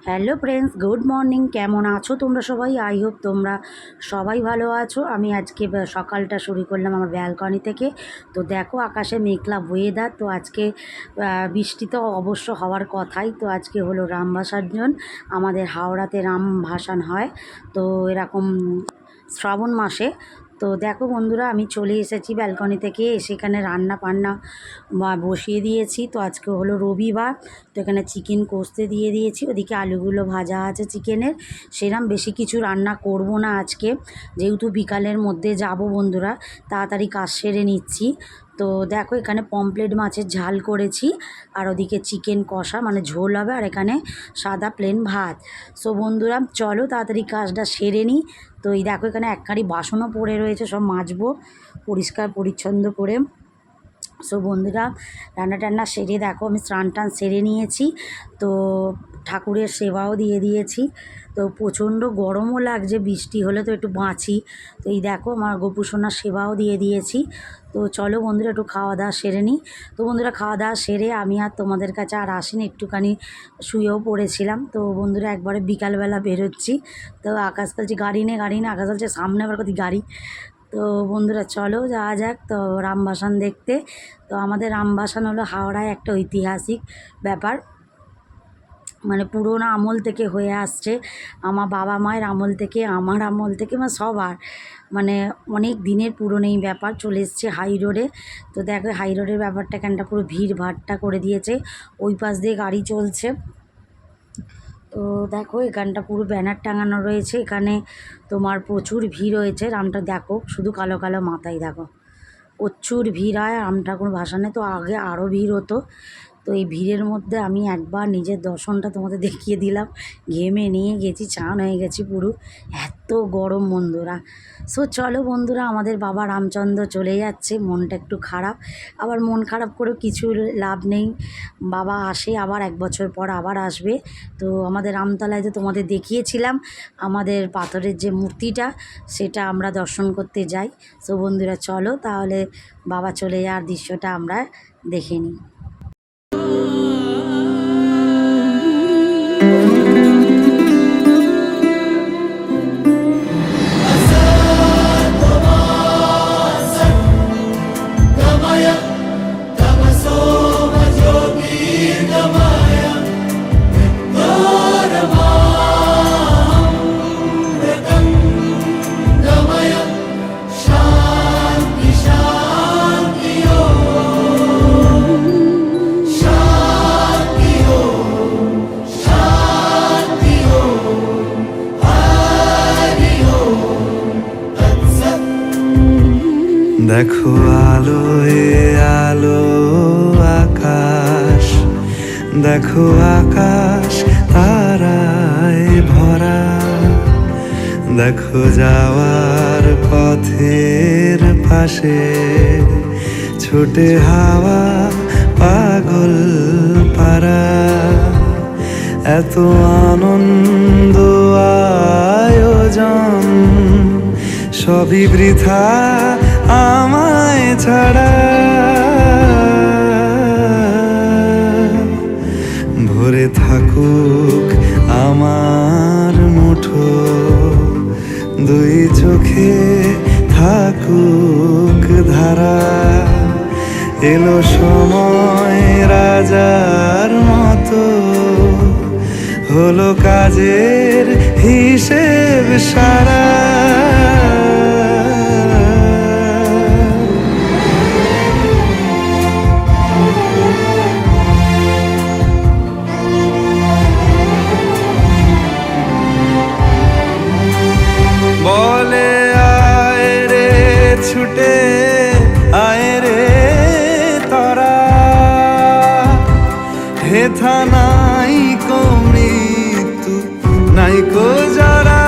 Hello friends, good morning. কেমন আছো তোমরা সবাই? আই হোপ তোমরা সবাই ভালো আছো। আমি আজকে সকালটা শুরু করলাম আমার ব্যালকনি থেকে। তো দেখো আকাশে মেঘলা ওয়েদার। তো আজকে বৃষ্টি তো অবশ্য হওয়ার কথাই। তো আজকে হলো রাম ভাসান। আমাদের হাওড়াতে রাম ভাসান হয়। তো এরকম শ্রাবণ মাসে। তো দেখো বন্ধুরা, আমি চলে এসেছি ব্যালকনি থেকে, সেখানে রান্না বান্না বসিয়ে দিয়েছি। তো আজকে হলো রবিবার। তো এখানে চিকেন কষতে দিয়ে দিয়েছি, ওদিকে আলুগুলো ভাজা আছে চিকেনের। সেরম বেশি কিছু রান্না করব না আজকে, যেহেতু বিকালের মধ্যে যাব বন্ধুরা, তাড়াতাড়ি কাজ সেরে নিচ্ছি। তো দেখো এখানে পমপ্লেট মাছের ঝাল করেছি, আর ওদিকে চিকেন কষা মানে ঝোল হবে, আর এখানে সাদা প্লেন ভাত। সো বন্ধুরা চলো তাড়াতাড়ি কাজটা সেরে নিই। তো এই দেখো এখানে এক কাঁড়ি বাসনও পড়ে রয়েছে, সব মাজবো পরিষ্কার পরিচ্ছন্ন করে। সো বন্ধুরা রান্না টান্না সেরে দেখো আমি স্নান টান সেরে নিয়েছি। তো ঠাকুরের সেবাও দিয়ে দিয়েছি। তো প্রচণ্ড গরমও লাগছে, বৃষ্টি হলে তো একটু বাঁচি। তো এই দেখো আমার গোপুসোনার সেবাও দিয়ে দিয়েছি। তো চলো বন্ধুরা একটু খাওয়া দাওয়া সেরে নিই। তো বন্ধুরা খাওয়া দাওয়া সেরে আমি আর তোমাদের কাছে আর আসিনি, একটুখানি শুয়েও পড়েছিলাম। তো বন্ধুরা একবারে বিকালবেলা বেরোচ্ছি। তো আকাশ বলছে গাড়ি নে গাড়ি নে, আকাশ বলছে সামনে আবার কোথায় গাড়ি। তো বন্ধুরা চলো যাওয়া যাক তো রামভাসান দেখতে। তো আমাদের রামভাসান হলো হাওড়ায় একটা ঐতিহাসিক ব্যাপার, মানে পুরোনো আমল থেকে হয়ে আসছে। আমার বাবা মায়ের আমল থেকে, আমার আমল থেকে, মানে সবার, মানে অনেক দিনের পুরনো এই ব্যাপার চলে এসছে হাই রোডে। তো দেখো হাই রোডের ব্যাপারটা এখানটা পুরো ভিড় ভাট্টা করে দিয়েছে, ওই পাশ দিয়ে গাড়ি চলছে। তো দেখো এখানটা পুরো ব্যানার টাঙানো রয়েছে, এখানে তোমার প্রচুর ভিড় হয়েছে। রামটা দেখো শুধু কালো কালো মাথায়, দেখো প্রচুর ভিড় হয় রাম ঠাকুর ভাসানে। তো আগে আরও ভিড় হতো। তো এই ভিড়ের মধ্যে আমি একবার নিজের দর্শনটা তোমাদের দেখিয়ে দিলাম। ঘেমে নিয়ে গেছি, চান হয়ে গেছি পুরো, এত গরম বন্ধুরা। সো চলো বন্ধুরা, আমাদের বাবা রামচন্দ্র চলে যাচ্ছে, মনটা একটু খারাপ। আবার মন খারাপ করেও কিছু লাভ নেই, বাবা আসে আবার 1 বছর পর আবার আসবে। তো আমাদের রামতলায় তো তোমাদের দেখিয়েছিলাম আমাদের পাথরের যে মূর্তিটা, সেটা আমরা দর্শন করতে যাই। সো বন্ধুরা চলো তাহলে বাবা চলে যাওয়ার দৃশ্যটা আমরা দেখে নিই। দেখো আলোয় আলো আকাশ, দেখো আকাশ তারায় ভরা, দেখো যাওয়ার পথের পাশে ছোটে হাওয়া পাগল পারা। এত আনন্দ আয়োজন সবই বৃথা আমায় ছাড়া। ভরে থাকুক আমার মুঠো, দুই চোখে থাকুক ধারা। এলো সময় রাজার মতো, হলো কাজের হিসেব সারা। বলে আয় রে ছুটে আয় রে তরা, হেথা নাই কো মৃত্যু নাই কো জরা।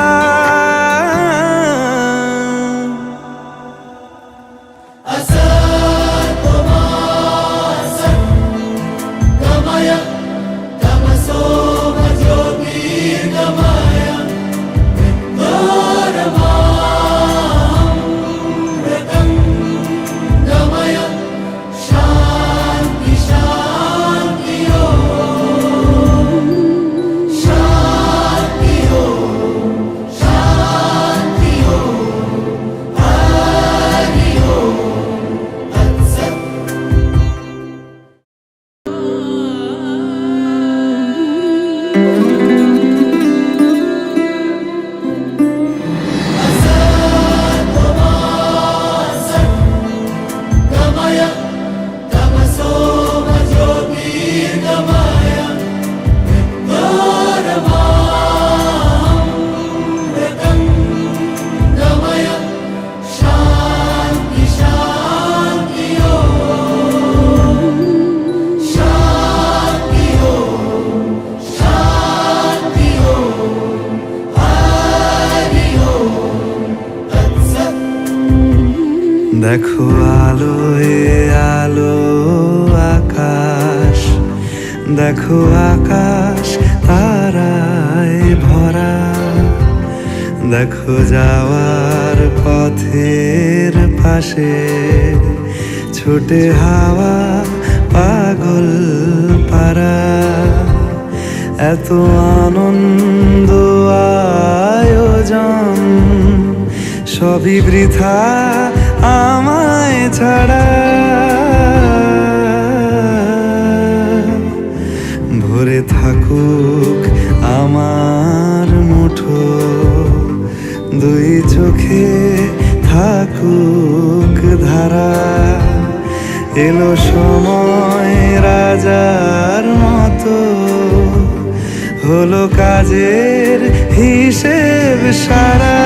Shine. দেখো আলোয় আলো আকাশ, দেখো আকাশ তারায় ভরা, দেখো যাওয়ার পথের পাশে ছোটে হাওয়া পাগল পারা। এত আনন্দ আয়োজন সবই বৃথা আমায় ছাড়া। ভরে থাকুক আমার মুঠো, দুই চোখে থাকুক ধারা। এলো সময় রাজার মতো, হলো কাজের হিসেব সারা।